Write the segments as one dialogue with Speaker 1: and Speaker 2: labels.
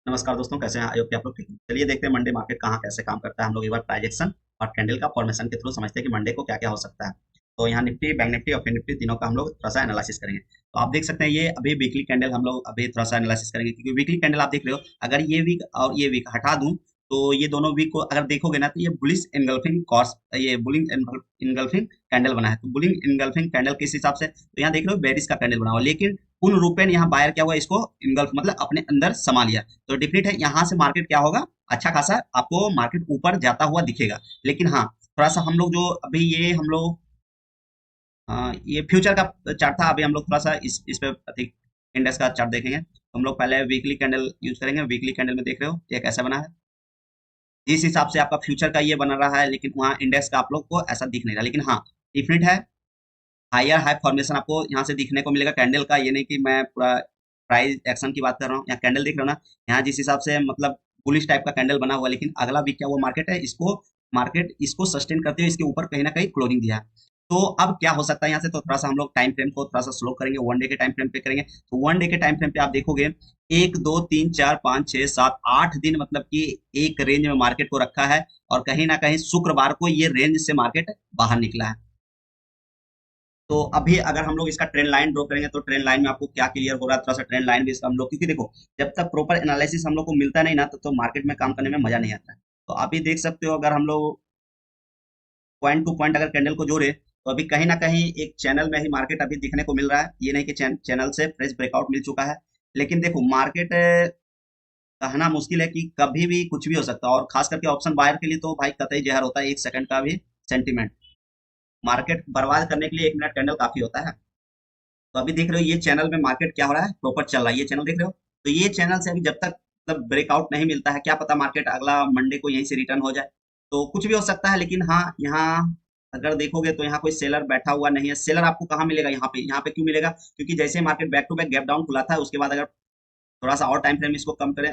Speaker 1: नमस्कार दोस्तों, कैसे हैं? आई होप कि आप लोग ठीक हैं। चलिए देखते हैं मंडे मार्केट कहाँ कैसे काम करता है। हम लोग एक बार प्राइजेक्शन और कैंडल का फॉर्मेशन के थ्रू समझते हैं कि मंडे को क्या क्या हो सकता है। तो यहाँ निफ्टी, बैंक निफ्टी और फिन निफ्टी तीनों का हम लोग थोड़ा सा एनालिसिस करेंगे। तो आप देख सकते हैं ये अभी वीकली कैंडल हम लोग अभी थोड़ा सा एनालिसिस करेंगे, क्योंकि वीकली कैंडल आप देख रहे हो। अगर ये वीक और ये वीक हटा दूं तो ये दोनों वीक को अगर देखोगे ना, तो ये बुलिश एनगल्फिंग कॉर्स, ये बुलिंग इनगल्फिंग कैंडल बना है। तो बुलिंग इनगल्फिंग कैंडल किस हिसाब से, तो यहाँ देख रहे हो बेरिस का कैंडल बना हुआ, लेकिन पूर्ण रूपेण यहाँ बायर क्या हुआ, इसको इनगल्फ मतलब अपने अंदर समा लिया। तो डिफिनिट है यहाँ से मार्केट क्या होगा, अच्छा खासा आपको मार्केट ऊपर जाता हुआ दिखेगा। लेकिन हाँ, थोड़ा सा हम लोग जो अभी ये हम लोग ये फ्यूचर का चार्ट था, अभी हम लोग थोड़ा सा इस पे अधिक इंडेक्स का चार्ट देखेंगे। तो हम लोग पहले वीकली कैंडल यूज करेंगे। वीकली कैंडल में देख रहे हो ये कैसा बना है, जिस हिसाब से आपका फ्यूचर का ये बना रहा है, लेकिन वहाँ इंडेक्स का आप लोग को ऐसा दिख नहीं रहा। लेकिन हाँ, डिफिनिट है, हायर हाई फॉर्मेशन आपको यहाँ से दिखने को मिलेगा कैंडल का। ये नहीं कि मैं पूरा प्राइस एक्शन की बात कर रहा हूँ। यहाँ कैंडल देख रहे हो ना, यहाँ जिस हिसाब से मतलब बुलिश टाइप का कैंडल बना हुआ है, लेकिन अगला वीक क्या हुआ, मार्केट इसको सस्टेन करते हुए इसके ऊपर कहीं ना कहीं क्लोजिंग दिया है। तो अब क्या हो सकता है यहाँ से, तो थोड़ा सा हम लोग टाइम फ्रेम को थोड़ा सा स्लो करेंगे, वन डे के टाइम फ्रेम पे करेंगे। तो वन डे के टाइम फ्रेम पे आप देखोगे, 1 2 3 4 5 6 7 8 दिन मतलब कि एक रेंज में मार्केट को रखा है, और कहीं ना कहीं शुक्रवार को ये रेंज से मार्केट बाहर निकला है। तो अभी अगर हम लोग इसका ट्रेंड लाइन ड्रॉ करेंगे, तो ट्रेंड लाइन में आपको क्या क्लियर हो रहा है, थोड़ा सा ट्रेंड लाइन भी इसका हम लोग, क्योंकि देखो जब तक प्रॉपर एनालिसिस हम लोग को मिलता नहीं ना, तो मार्केट में काम करने में मजा नहीं आता है। तो अभी देख सकते हो, अगर हम लोग पॉइंट टू पॉइंट अगर कैंडल को जोड़े, तो अभी कहीं ना कहीं एक चैनल में ही मार्केट अभी दिखने को मिल रहा है। ये नहीं कि चैनल से फ्रेश ब्रेकआउट मिल चुका है। लेकिन देखो मार्केट कहना मुश्किल है कि कभी भी कुछ भी हो सकता है, और खास करके ऑप्शन बायर के लिए तो भाई कतई जहर होता है, 1 सेकंड का भी सेंटीमेंट मार्केट बर्बाद करने के लिए 1 मिनट कैंडल काफी होता है। तो अभी देख रहे हो ये चैनल में मार्केट क्या हो रहा है, प्रॉपर चल रहा है। ये चैनल देख रहे हो, तो ये चैनल से अभी जब तक मतलब ब्रेकआउट नहीं मिलता है, क्या पता मार्केट अगला मंडे को यहीं से रिटर्न हो जाए। तो कुछ भी हो सकता है। लेकिन हाँ, यहाँ अगर देखोगे तो यहाँ कोई सेलर बैठा हुआ नहीं है। सेलर आपको कहाँ मिलेगा, यहाँ पे क्यों मिलेगा, क्योंकि जैसे market back to back gap down खुला था, उसके बाद अगर थोड़ा सा और टाइम फ्रेम इसको कम करें,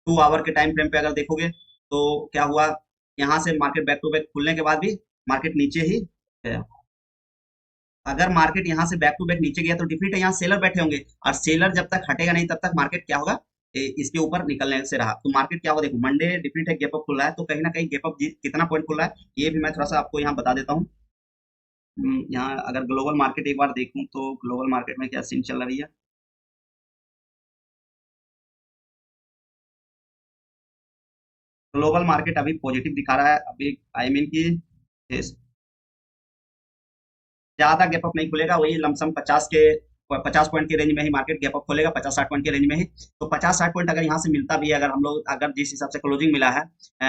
Speaker 1: 2 आवर के टाइम फ्रेम पे अगर देखोगे, तो क्या हुआ, यहाँ से मार्केट बैक टू बैक खुलने के बाद भी मार्केट नीचे ही गया। अगर मार्केट यहाँ से बैक टू बैक नीचे गया, तो डिफिनिट है यहाँ सेलर बैठे होंगे, और सेलर जब तक हटेगा नहीं तब तक मार्केट क्या होगा, इसके ऊपर निकलने से रहा। तो मार्केट क्या होगा, देखो मंडे डिफिनिट है गैप अप खुल रहा है, तो कहीं ना कहीं गैप अप कितना पॉइंट खुल रहा है, ये भी मैं थोड़ा सा आपको यहाँ बता देता हूँ। यहाँ अगर ग्लोबल मार्केट एक बार देखूं, तो ग्लोबल मार्केट में क्या सीन चल रही है। ग्लोबल मार्केट अभी पॉजिटिव दिखा रहा है। अभी आई मीन की ज्यादा गैप अप नहीं खुलेगा, वही लमसम 50 पॉइंट के रेंज में ही मार्केट गैप अप खोलेगा, 50 60 पॉइंट के रेंज में ही। तो 50 60 पॉइंट अगर यहाँ से मिलता भी है, अगर हम लोग अगर जिस हिसाब से क्लोजिंग मिला है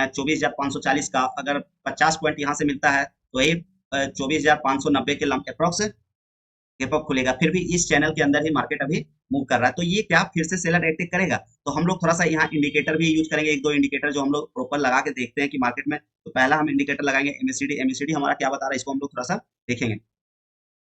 Speaker 1: 24,540 का, अगर 50 पॉइंट यहाँ से मिलता है, तो ये 24,590 के लम अप्रोक्स गैप अप खुलेगा। फिर भी इस चैनल के अंदर ही मार्केट अभी मूव कर रहा है। तो ये क्या फिर से सेलर एटेक करेगा, तो हम लोग थोड़ा सा यहाँ इंडिकेटर भी यूज करेंगे, एक दो इंडिकेटर जो हम लोग प्रॉपर लगा के देखते हैं कि मार्केट में। तो पहला हम इंडिकेटर लगाएंगे एमएससीडी। एमएससीडी हमारा क्या बता रहा है, इसको हम लोग थोड़ा सा देखेंगे।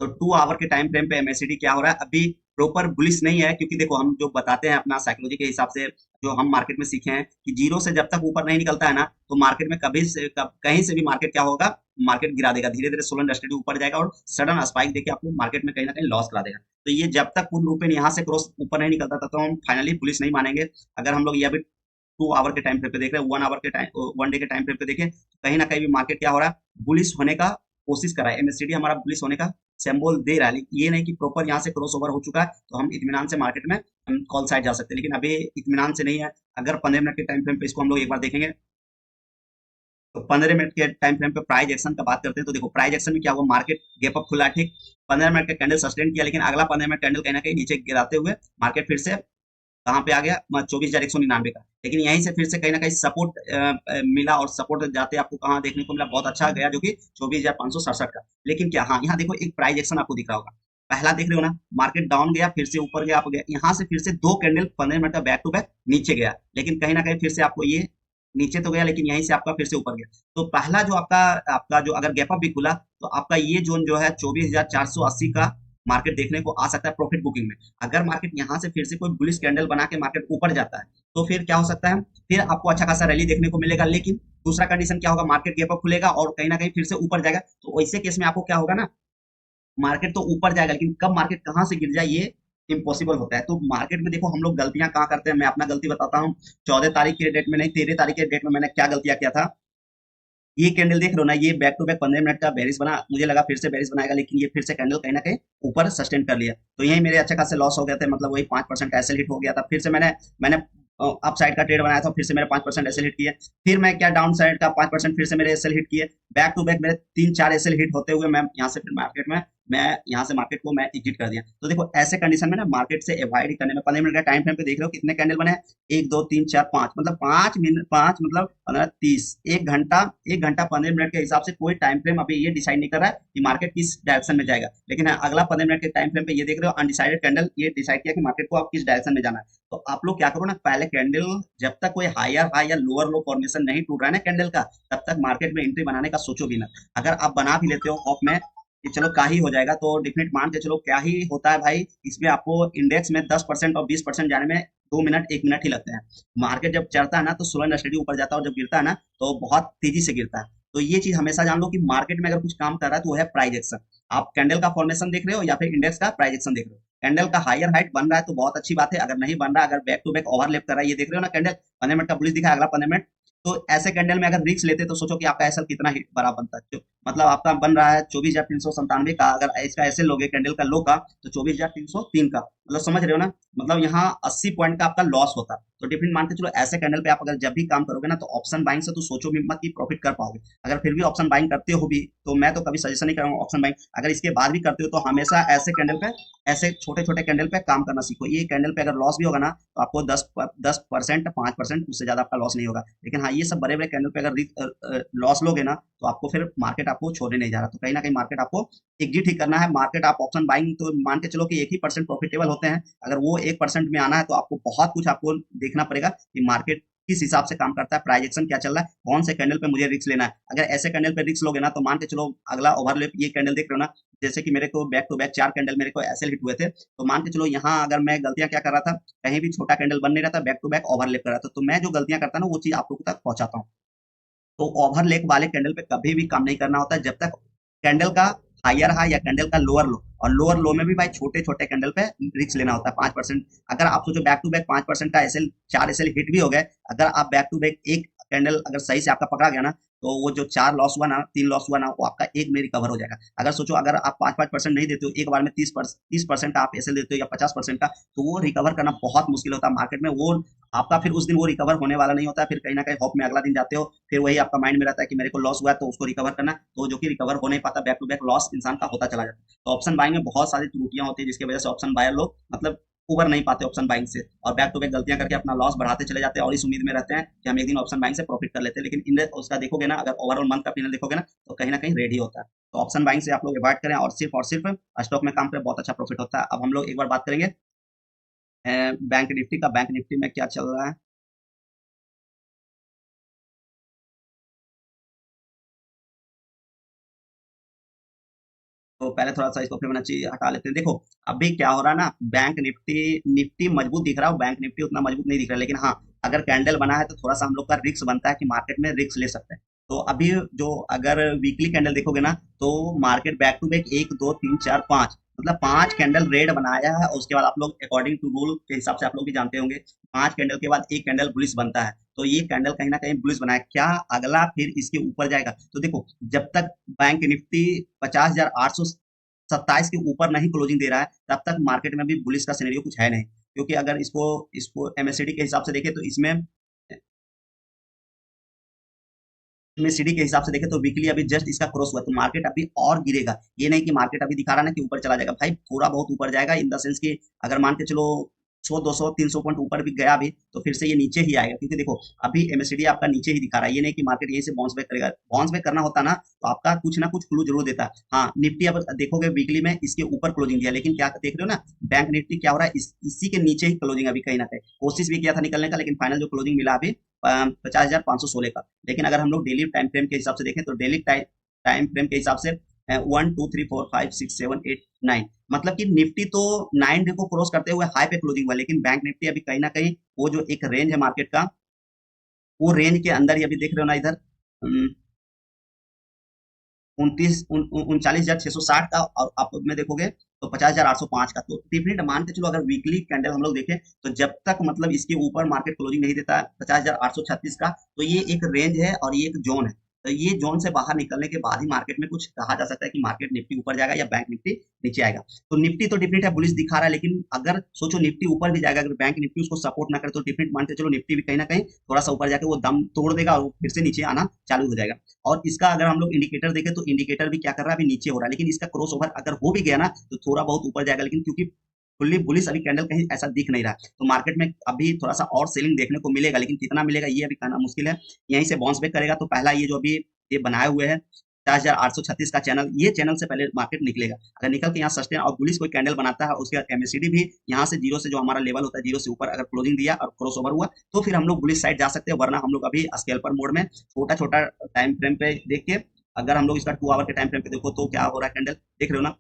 Speaker 1: तो 2 आवर के टाइम फ्रेम पे एमएससीडी क्या हो रहा है, अभी प्रॉपर बुलिश नहीं है, क्योंकि देखो हम जो बताते हैं अपना साइकोलॉजी के हिसाब से, जो हम मार्केट में सीखे हैं कि जीरो से जब तक ऊपर नहीं निकलता है ना, तो मार्केट में कहीं से भी मार्केट क्या होगा, मार्केट गिरा देगा। धीरे धीरे सोलन इंडस्ट्री ऊपर जाएगा, और सडन स्पाइक देके आपको मार्केट में कहीं ना कहीं लॉस करा देगा। तो ये जब तक पूर्ण रूप में यहाँ से क्रॉस ऊपर नहीं निकलता, तब तो हम फाइनली पुलिस नहीं मानेंगे। अगर हम लोग ये अभी 2 आवर के टाइम फ्रेम पे देख रहे हैं, 1 आवर के टाइम, वन डे के टाइम फ्रेम पे देखें, कहीं ना कहीं भी मार्केट क्या हो रहा है, बुलिश होने का कोशिश कर रहा है। एमएससीडी हमारा बुलिश होने का सिंबल दे रहा है, लेकिन ये नहीं कि प्रॉपर यहाँ से क्रॉस ओवर हो चुका है, तो हम इत्मीनान से मार्केट में हम कॉल साइड जा सकते हैं। लेकिन अभी इत्मीनान से नहीं है। अगर 15 मिनट के टाइम फ्रेम पे इसको हम लोग एक बार देखेंगे, तो 15 मिनट के टाइम फ्रेम पे प्राइस एक्शन का बात करते हैं, तो देखो प्राइस एक्शन में क्या हुआ, मार्केट गैप अप खुला, ठीक। 15 मिनट का कैंडल सस्टेन किया, लेकिन अगला 15 मिनट कैंडल कहीं ना कहीं नीचे गिराते हुए मार्केट फिर से कहाँ पे आ गया, 24,199 का। लेकिन यहीं से फिर से कहीं ना कहीं सपोर्ट मिला, और सपोर्ट जाते आपको कहाँ देखने को मिला, बहुत अच्छा गया, जो कि 24,567 का। लेकिन क्या, हाँ यहाँ देखो एक प्राइस एक्शन आपको दिख रहा होगा। पहला देख रहे हो ना, मार्केट डाउन गया, फिर से ऊपर गया, आप गया, यहाँ से फिर से दो कैंडल 15 मिनट का बैक टू बैक नीचे गया, लेकिन कहीं ना कहीं फिर से आपको ये नीचे तो गया, लेकिन यहीं से आपका फिर से ऊपर गया। तो पहला जो आपका आपका जो अगर गैप अप भी खुला, तो आपका ये जोन जो है 24,480 का मार्केट देखने को आ सकता है प्रॉफिट बुकिंग में। अगर मार्केट यहाँ से फिर से कोई बुलिश कैंडल बना के मार्केट ऊपर जाता है, तो फिर क्या हो सकता है, फिर आपको अच्छा खासा रैली देखने को मिलेगा। लेकिन दूसरा कंडीशन क्या होगा, मार्केट गैप अप खुलेगा और कहीं ना कहीं फिर से ऊपर जाएगा। तो वैसे केस में आपको क्या होगा ना, मार्केट तो ऊपर जाएगा, लेकिन कब मार्केट कहाँ से गिर जाए, ये इम्पॉसिबल होता है। तो मार्केट में देखो हम लोग गलतियां कहाँ करते हैं, मैं अपना गलती बताता हूँ। 14 तारीख के डेट में नहीं, 13 तारीख के डेट में मैंने क्या गलतियां किया था। ये कैंडल देख रहे हो ना, ये बैक टू बैक 15 मिनट का बेरिश बना, मुझे लगा फिर से बेरिश बनाएगा, लेकिन ये फिर से कैंडल कहीं ना कहीं ऊपर सस्टेन कर लिया। तो यही मेरे अच्छे खासे लॉस हो गए थे, मतलब वही 5% का एसएल हिट हो गया था। फिर से मैंने अप साइड का ट्रेड बनाया था, फिर से मेरे 5% एसएल हिट किए। फिर मैं क्या डाउन साइड का 5% फिर से मेरे एसएल हिट किए। बैक टू बैक मेरे 3-4 एसएल हिट होते हुए मैं यहाँ से फिर मार्केट में, मैं यहाँ से मार्केट को मैं एग्जिट कर दिया। तो देखो ऐसे कंडीशन में ना मार्केट से अवॉइड करने में 15 मिनट का टाइम फ्रेम पे देख रहे हो कितने कैंडल बने हैं, 1 2 3 4 5, मतलब 5 मिनट, 5 मतलब 15 30, 1 घंटा, 1 घंटा 15 मिनट के हिसाब से कोई टाइम फ्रेम अभी ये डिसाइड नहीं कर रहा है कि मार्केट किस डायरेक्शन में जाएगा। लेकिन हाँ, अगला 15 मिनट के टाइम फ्रेम पे ये देख रहे हो अनडिसाइडेड कैंडल, ये डिसाइड किया कि मार्केट को आप किस डायरेक्शन में जाना है। तो आप लोग क्या करो ना, पहले कैंडल जब तक कोई हायर हाई या लोअर लो फॉर्मेशन नहीं टूट रहा है ना कैंडल का, तब तक मार्केट में एंट्री बनाने का सोचो भी ना। अगर आप बना भी लेते हो ऑफ में कि चलो क्या ही हो जाएगा, तो डिफिनिट मान के चलो क्या ही होता है भाई, इसमें आपको इंडेक्स में 10% और 20% जाने में 2 मिनट 1 मिनट ही लगते हैं। मार्केट जब चढ़ता है ना तो स्लो एंड स्टडी ऊपर जाता है, और जब गिरता है ना तो बहुत तेजी से गिरता है। तो ये चीज हमेशा जान लो कि मार्केट में अगर कुछ काम कर रहा है तो वो है प्राइस एक्शन। आप कैंडल का फॉर्मेशन देख रहे हो या फिर इंडेक्स का प्राइस एक्शन देख रहे हो। कैंडल का हायर हाइट बन रहा है तो बहुत अच्छी बात है, अगर नहीं बन रहा, अगर बैक टू बैक ओवरलैप कर रहा है, ये देख रहे हो ना कैंडल 15 मिनट का बुलिश दिखा है, अगला 15 मिनट। तो ऐसे कैंडल में अगर रिस्क लेते तो सोचो कि आपका एसएल कितना हिट बड़ा बनता है। मतलब आपका बन रहा है 24,397 का, अगर इसका एसएल लोगे कैंडल का लो का, तो 24,303 का, मतलब समझ रहे हो ना, मतलब यहाँ 80 पॉइंट का आपका लॉस होता। तो डिफरेंट मान के चलो ऐसे कैंडल पे आप अगर जब भी काम करोगे ना, तो ऑप्शन बाइंग से तो सोचो भी मत कि प्रॉफिट कर पाओगे। अगर फिर भी ऑप्शन बाइंग करते हो भी, तो मैं तो कभी सजेशन नहीं करूंगा ऑप्शन बाइंग। अगर इसके बाद भी करते हो तो हमेशा ऐसे कैंडल पे, ऐसे छोटे छोटे कैंडल पे काम करना सीखो। ये कैंडल पे अगर लॉस भी होगा ना, तो आपको 10% 5%, उससे ज्यादा आपका लॉस नहीं होगा। लेकिन हाँ, ये सब बड़े बड़े कैंडल पे अगर लॉस लोगे ना, तो आपको फिर मार्केट आपको छोड़ने नहीं जा रहा। तो कहीं ना कहीं मार्केट आपको एग्जिट ही करना है। मार्केट आप ऑप्शन बाइंग तो मान के चलो कि 1 ही % प्रॉफिटेबल होते हैं, अगर वो 1% में आना है तो आपको बहुत कुछ आपको देखना पड़ेगा कि मार्केट किस हिसाब से काम करता है, प्राइजेक्शन क्या चल रहा है, कौन से कैंडल पे मुझे रिस्क लेना है। अगर ऐसे कैंडल पे रिस्क लोगे ना, तो मान के चलो अगला ओवरलेप, ये कैंडल देख रहे हो ना, जैसे कि मेरे को बैक टू बैक 4 कैंडल मेरे को ऐसे हिट हुए थे। तो मान के चलो यहाँ अगर मैं गलतियां क्या कर रहा था, कहीं भी छोटा कैंडल बन नहीं रहा था, बैक टू बैक ओवरलेप कर रहा था। तो मैं जो गलतियां करता ना, वो चीज आप लोगों तक पहुंचाता हूँ। तो ओवरलेप वाले कैंडल पे कभी भी काम नहीं करना होता है, जब तक कैंडल का हायर हाई या कैंडल का लोअर लो, और लोअर लो में भी भाई छोटे छोटे कैंडल पे रिस्क लेना होता है 5%। अगर आप सोचो बैक टू बैक 5% का एसएल, 4 एसएल हिट भी हो गए, अगर आप बैक टू बैक एक कैंडल अगर सही से आपका पकड़ा गया ना, तो वो जो 4 लॉस हुआ ना, 3 लॉस हुआ ना, वो आपका एक में रिकवर हो जाएगा। अगर सोचो अगर आप 5-5% नहीं देते हो, एक बार में 30% का आप एसएल देते हो या 50% का, तो वो रिकवर करना बहुत मुश्किल होता है मार्केट में। वो आपका फिर उस दिन वो रिकवर होने वाला नहीं होता है। फिर कहीं ना कहीं होप में अगला दिन जाते हो, फिर वही आपका माइंड में रहता है कि मेरे को लॉस हुआ है तो उसको रिकवर करना, तो जो कि रिकवर हो नहीं पाता, बैक टू बैक लॉस इंसान का होता चला जाता है। तो ऑप्शन बाइंग में बहुत सारी त्रुटियां होती है, जिसकी वजह से ऑप्शन बायर लोग मतलब उबर नहीं पाते ऑप्शन बाइंग से, और बैक टू बैक गलतियां करके अपना लॉस बढ़ाते चले जाते हैं, और इस उम्मीद में रहते हैं कि हम एक दिन ऑप्शन बाइंग से प्रॉफिट कर लेते हैं। लेकिन इन उसका देखोगे ना, अगर ओवरऑल मंथ का पीनल देखोगे ना, तो कहीं ना कहीं रेडी होता है। तो ऑप्शन बाइंग से आप लोग अवॉइड करें, और सिर्फ स्टॉक में काम करें, बहुत अच्छा प्रॉफिट होता है। अब हम लोग एक बार बात करेंगे बैंक निफ्टी का। बैंक निफ्टी में क्या चल रहा है, तो पहले थोड़ा सा इसको फिबोनाची हटा लेते हैं। देखो अभी क्या हो रहा है ना, बैंक निफ्टी, निफ्टी मजबूत दिख रहा है, बैंक निफ्टी उतना मजबूत नहीं दिख रहा है। लेकिन हाँ, अगर कैंडल बना है तो थोड़ा सा हम लोग का रिस्क बनता है कि मार्केट में रिस्क ले सकते हैं। तो अभी जो अगर वीकली कैंडल देखोगे ना, तो मार्केट बैक टू बैक 1 2 3 4 5, मतलब 5 कैंडल रेड बनाया है, और उसके बाद आप लोग अकॉर्डिंग टू रूल के हिसाब से आप लोग भी जानते होंगे, 5 कैंडल के बाद एक कैंडल बुलिश बनता है। तो ये कैंडल कहीं ना कहीं बुलिश बनाया, क्या अगला फिर इसके ऊपर जाएगा? तो देखो जब तक बैंक निफ्टी 50,827 के ऊपर नहीं क्लोजिंग दे रहा है, तब तक मार्केट में भी बुलिश का सिनेरियो कुछ है नहीं। क्योंकि अगर इसको इसको एमएससीडी के हिसाब से देखें तो इसमें सीडी के हिसाब से देखें तो वीकली अभी जस्ट इसका क्रॉस हुआ, तो मार्केट अभी और गिरेगा। ये नहीं कि मार्केट अभी दिखा रहा है ना कि ऊपर चला जाएगा, भाई थोड़ा बहुत ऊपर जाएगा, इन द सेंस कि अगर मान के चलो 100 200 300 पॉइंट ऊपर भी गया भी, तो फिर से ये नीचे ही आएगा। क्योंकि देखो अभी एमएससीडी आपका नीचे ही दिखा रहा है, ये नहीं कि मार्केट यहीं से बाउंस बैक करेगा। बाउंस बैक करना होता ना, तो आपका कुछ ना कुछ क्लू जरूर देता है। हाँ, निफ्टी अब देखोगे वीकली में इसके ऊपर क्लोजिंग दिया, लेकिन क्या देख रहे हो ना, बैंक निफ्टी क्या हो रहा है, इसी के नीचे ही क्लोजिंग अभी कहीं ना कहीं। कोशिश भी किया था निकलने का, लेकिन फाइनल जो क्लोजिंग मिला अभी 50,516 का। लेकिन अगर हम लोग डेली टाइम फ्रेम के हिसाब से देखें, तो डेली टाइम टाइम फ्रेम के हिसाब से 1 2 3 4 5 6 7 8 9, मतलब कि निफ्टी तो 9 को क्रॉस करते हुए हाई पे क्लोजिंग हुआ, लेकिन बैंक निफ्टी अभी कहीं ना कहीं वो जो एक रेंज है मार्केट का, वो रेंज के अंदर ही अभी देख रहे हो ना इधर, 39,660 का, और आप में देखोगे तो 50,805 का। तो डेफिनेट मान के चलो, अगर वीकली कैंडल हम लोग देखें तो जब तक मतलब इसके ऊपर मार्केट क्लोजिंग नहीं देता है 50,836 का, तो ये एक रेंज है और ये एक जोन है। तो ये जोन से बाहर निकलने के बाद ही मार्केट में कुछ कहा जा सकता है कि मार्केट निफ्टी ऊपर जाएगा या बैंक निफ्टी नीचे आएगा। तो निफ्टी तो डिफरेंट है, बुलिश दिखा रहा है, लेकिन अगर सोचो निफ्टी ऊपर भी जाएगा, अगर बैंक निफ्टी उसको सपोर्ट ना करे, तो डिफरेंट मानते चलो निफ्टी भी कहीं ना कहीं थोड़ा सा ऊपर जाके वो दम तोड़ देगा और फिर से नीचे आना चालू हो जाएगा। और इसका अगर हम लोग इंडिकेटर देखें तो इंडिकेटर भी क्या कर रहा है, अभी नीचे हो रहा है, लेकिन इसका क्रॉस ओवर अगर हो भी गया ना तो थोड़ा बहुत ऊपर जाएगा, लेकिन क्योंकि फुल्ली बुलिश अभी कैंडल कहीं ऐसा दिख नहीं रहा है, तो मार्केट में अभी थोड़ा सा और सेलिंग देखने को मिलेगा, लेकिन कितना मिलेगा ये अभी कहना मुश्किल है। यहीं से बाउंस बैक करेगा तो पहला ये जो अभी ये बनाए हुए है 50,836 का चैनल, ये चैनल से पहले मार्केट निकलेगा। अगर निकल के यहाँ सस्टेन और बुलिश कोई कैंडल बनाता है, उसके बाद एमएसीडी भी यहाँ से जीरो से जो हमारा लेवल होता है, जीरो से ऊपर अगर क्लोजिंग दिया और क्रॉस ओवर हुआ, तो फिर हम लोग बुलिश साइड जा सकते हैं, वरना हम लोग अभी स्केल्पर मोड में छोटा छोटा टाइम फ्रेम पे देख के, अगर हम लोग इसका 2 आवर के टाइम फ्रेम पे देखो तो क्या हो रहा है, कैंडल देख रहे हो ना।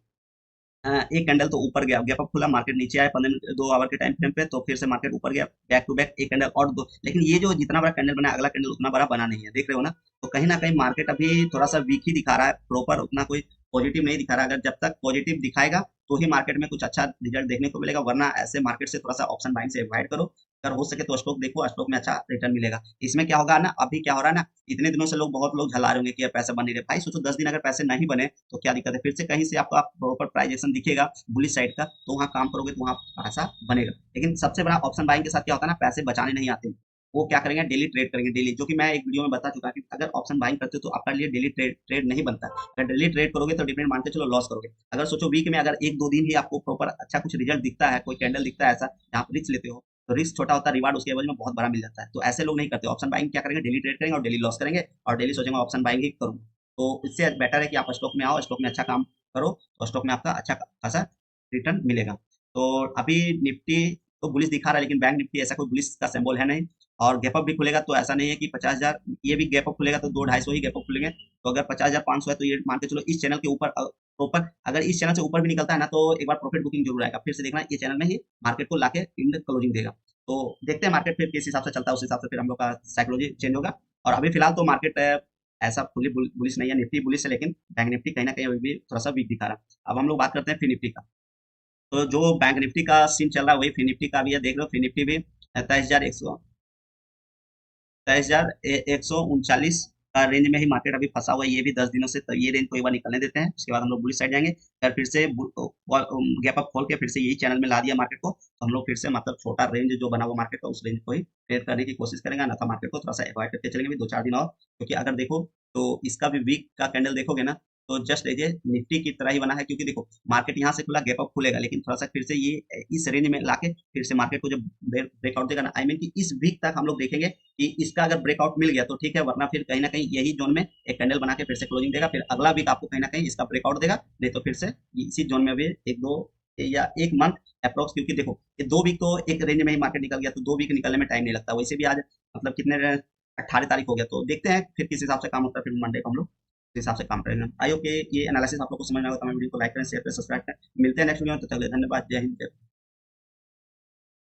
Speaker 1: एक कैंडल तो ऊपर गया, गैप अप खुला, मार्केट नीचे आया 15 मिनट 2 आवर के टाइम फ्रेम पे, तो फिर से मार्केट ऊपर गया, बैक टू बैक एक कैंडल और दो, लेकिन ये जो जितना बड़ा कैंडल बना है, अगला कैंडल उतना बड़ा बना नहीं है, देख रहे हो ना। तो कहीं ना कहीं मार्केट अभी थोड़ा सा वीक ही दिखा रहा है, प्रॉपर उतना कोई पॉजिटिव नहीं दिखा रहा है। अगर जब तक पॉजिटिव दिखाएगा तो ही मार्केट में कुछ अच्छा रिजल्ट देखने को मिलेगा, वरना ऐसे मार्केट से थोड़ा सा ऑप्शन बाइंग से अवॉइड करो। अगर हो सके तो स्टॉक देखो, स्टॉक में अच्छा रिटर्न मिलेगा। इसमें क्या होगा ना, अभी क्या हो रहा है ना, इतने दिनों से लोग बहुत लोग झला रहे होंगे कि यार पैसे बन नहीं रहे। भाई सोचो 10 दिन अगर पैसे नहीं बने तो क्या दिक्कत है, फिर से कहीं से आपका प्रॉपर प्राइजेशन दिखेगा बुलिश साइड का, तो वहाँ काम करोगे तो वहाँ पैसा बनेगा। लेकिन सबसे बड़ा ऑप्शन बाइंग के साथ क्या होता है ना, पैसे बचाने नहीं आते। वो क्या करेंगे, डेली ट्रेड करेंगे, डेली, जो कि मैं एक वीडियो में बता चुका कि अगर ऑप्शन बाइंग करते हो तो आपका लिए डेली ट्रेड ट्रेड नहीं बनता। अगर डेली ट्रेड करोगे तो डिपेंड मान के चलो लॉस करोगे। अगर सोचो वीक में अगर एक दो दिन ही आपको प्रॉपर अच्छा कुछ रिजल्ट दिखता है, कोई कैंडल दिखता है ऐसा जहाँ पर रिस्क लेते हो, तो रिस्क छोटा होता है, रिवार्ड उसके एवज में बहुत बड़ा मिल जाता है। तो ऐसे लोग नहीं करते। ऑप्शन बाइंग क्या करेंगे, डेली ट्रेड करेंगे और डेली लॉस करेंगे, और डेली सोचेंगे ऑप्शन बाइंग ही करूँ। तो इससे बेटर है कि आप स्टॉक में आओ, स्टॉक में अच्छा काम करो, तो स्टॉक में आपका अच्छा खासा रिटर्न मिलेगा। तो अभी निफ्टी तो बुलिश दिखा रहा है, लेकिन बैंक निफ्टी ऐसा कोई बुलिश का सिंबल है नहीं। और गैप अप भी खुलेगा तो ऐसा नहीं है कि 50,000, ये भी गैप अप खुलेगा तो 200-250 ही गैप अप खुलेंगे। तो अगर 50,500 है तो ये मान के चलो इस चैनल के ऊपर प्रॉपर, अगर इस चैनल से ऊपर भी निकलता है ना, तो एक बार प्रॉफिट बुकिंग जरूर आएगा, फिर से देखना ये चैनल में ही मार्केट को लाके इन क्लोजिंग देगा। तो देखते हैं मार्केट फिर किस हिसाब से चलता है, उस हिसाब से फिर हम लोग का साइकोलॉजी चेंज होगा। और अभी फिलहाल तो मार्केट ऐसा फुली बुलिश नहीं है, निफ्टी बुलिश है, लेकिन बैंक निफ्टी कहीं ना कहीं अभी भी थोड़ा सा वीक दिखा रहा है। अब हम लोग बात करते हैं फिर निफ्टी का। तो जो बैंक निफ्टी का सीन चल रहा है वही फिर निफ्टी का भी है, देख लो फिर निफ्टी भी 23,139 का रेंज में ही मार्केट अभी फंसा हुआ है, ये भी 10 दिनों से। तो ये रेंज को एक बार निकलने देते हैं, उसके बाद हम लोग बुलिश साइड जाएंगे। फिर से गैप अप खोल के फिर से यही चैनल में ला दिया मार्केट को, तो हम लोग फिर से मतलब छोटा रेंज जो बना हुआ मार्केट का, उस रेंज को ही ट्रेड करने की कोशिश करेंगे, अन्यथा मार्केट को थोड़ा सा अवॉइड करके चलेंगे भी 2-4 दिन और। क्योंकि अगर देखो तो इसका भी वीक का कैंडल देखोगे ना, तो जस्ट ये निफ्टी की तरह ही बना है। क्योंकि देखो मार्केट यहाँ से खुला, गैप अप खुलेगा, लेकिन थोड़ा सा फिर से ये इस रेंज में लाके फिर से मार्केट को जब ब्रेकआउट देगा ना, आई मीन कि इस वीक तक हम लोग देखेंगे कि इसका अगर ब्रेकआउट मिल गया तो ठीक है, वरना फिर कहीं ना कहीं यही जोन में एक कैंडल बना के फिर से क्लोजिंग देगा। फिर अगला वीक आपको कहीं ना कहीं इसका ब्रेकआउट देगा, नहीं तो फिर से इसी जोन में भी एक दो या एक मंथ अप्रोक्स। क्योंकि देखो ये 2 वीक तो एक रेंज में ही मार्केट निकल गया, तो 2 वीक निकलने में टाइम नहीं लगता। वैसे भी आज मतलब कितने 18 तारीख हो गया, तो देखते हैं फिर किस हिसाब से काम होता है, फिर मंडे को हम लोग उस हिसाब से काम करेंगे। आई होप कि ये एनालिसिस आप लोग को समझ में आएगा। तो हमारे वीडियो को लाइक करें, शेयर करें, सब्सक्राइब करें। मिलते हैं नेक्स्ट वीडियो में, तो चलिए धन्यवाद, जय हिंद।